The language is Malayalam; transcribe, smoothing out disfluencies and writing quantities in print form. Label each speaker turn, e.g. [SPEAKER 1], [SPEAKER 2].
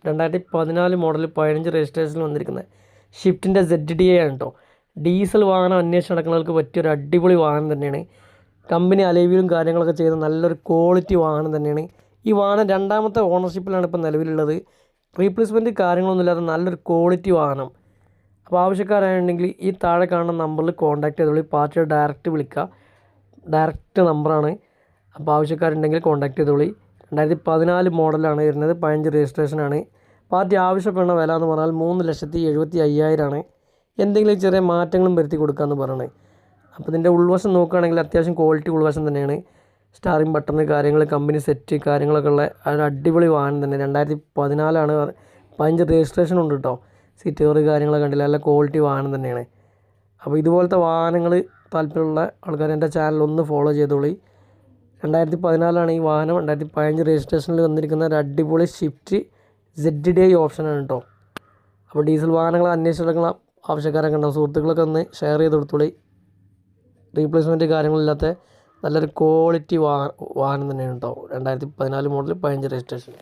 [SPEAKER 1] 2014 മോഡൽ 15 രജിസ്ട്രേഷനിൽ വന്നിരിക്കുന്നത് ഷിഫ്റ്റിൻ്റെ ZDA ആണ് കേട്ടോ. ഡീസൽ വാഹനം അന്വേഷിച്ച് നടക്കുന്നവർക്ക് പറ്റിയൊരു അടിപൊളി വാഹനം തന്നെയാണ്. കമ്പനി അലൈവിലും കാര്യങ്ങളൊക്കെ ചെയ്ത നല്ലൊരു ക്വാളിറ്റി വാഹനം തന്നെയാണ്. ഈ വാഹനം രണ്ടാമത്തെ ഓണർഷിപ്പിലാണ് ഇപ്പോൾ നിലവിലുള്ളത്. റീപ്ലേസ്മെൻറ്റ് കാര്യങ്ങളൊന്നുമില്ലാതെ നല്ലൊരു ക്വാളിറ്റി വാഹനം. അപ്പോൾ ആവശ്യക്കാരായിട്ടുണ്ടെങ്കിൽ ഈ താഴെ കാണുന്ന നമ്പറിൽ കോൺടാക്ട് ചെയ്തോളി. പാർട്ടിയെ ഡയറക്റ്റ് വിളിക്കുക, ഡയറക്റ്റ് നമ്പറാണ്. അപ്പോൾ ആവശ്യക്കാരുണ്ടെങ്കിൽ കോൺടാക്ട് ചെയ്തോളി. 2014 മോഡലാണ് വരുന്നത്, 15 രജിസ്ട്രേഷനാണ്. പാർട്ടി ആവശ്യപ്പെടുന്ന വില എന്ന് പറഞ്ഞാൽ 3,75,000 ആണ്. എന്തെങ്കിലും ചെറിയ മാറ്റങ്ങളും വരുത്തി കൊടുക്കാമെന്ന് പറയണേ. അപ്പോൾ ഇതിൻ്റെ ഉൾവശം നോക്കുകയാണെങ്കിൽ അത്യാവശ്യം ക്വാളിറ്റി ഉൾവശം തന്നെയാണ്. സ്റ്റാറിംഗ് ബട്ടൺ കാര്യങ്ങൾ, കമ്പനി സെറ്റ് കാര്യങ്ങളൊക്കെ ഉള്ള ഒരു അടിപൊളി വാഹനം തന്നെ. 2014 15 രജിസ്ട്രേഷൻ ഉണ്ട് കേട്ടോ. സീറ്റ് കവർ കാര്യങ്ങളൊക്കെ കണ്ടില്ല, നല്ല ക്വാളിറ്റി വാഹനം തന്നെയാണ്. അപ്പോൾ ഇതുപോലത്തെ വാഹനങ്ങൾ താല്പര്യമുള്ള ആൾക്കാർ എൻ്റെ ചാനൽ ഒന്ന് ഫോളോ ചെയ്തോളി. 2014 ഈ വാഹനം. 2015 രജിസ്ട്രേഷനിൽ വന്നിരിക്കുന്ന ഒരു അടിപൊളി ഷിഫ്റ്റ് ZDA ഓപ്ഷനാണ് കേട്ടോ. അപ്പോൾ ഡീസൽ വാഹനങ്ങൾ അന്വേഷിച്ചെടുക്കുന്ന ആവശ്യക്കാരൊക്കെ ഉണ്ടാവും. സുഹൃത്തുക്കളൊക്കെ ഒന്ന് ഷെയർ ചെയ്ത് കൊടുത്തോളി. റീപ്ലേസ്മെൻറ്റ് കാര്യങ്ങളില്ലാത്ത നല്ലൊരു ക്വാളിറ്റി വാഹനം തന്നെയാണ് കേട്ടോ. 2014 മോഡൽ 15 രജിസ്ട്രേഷൻ.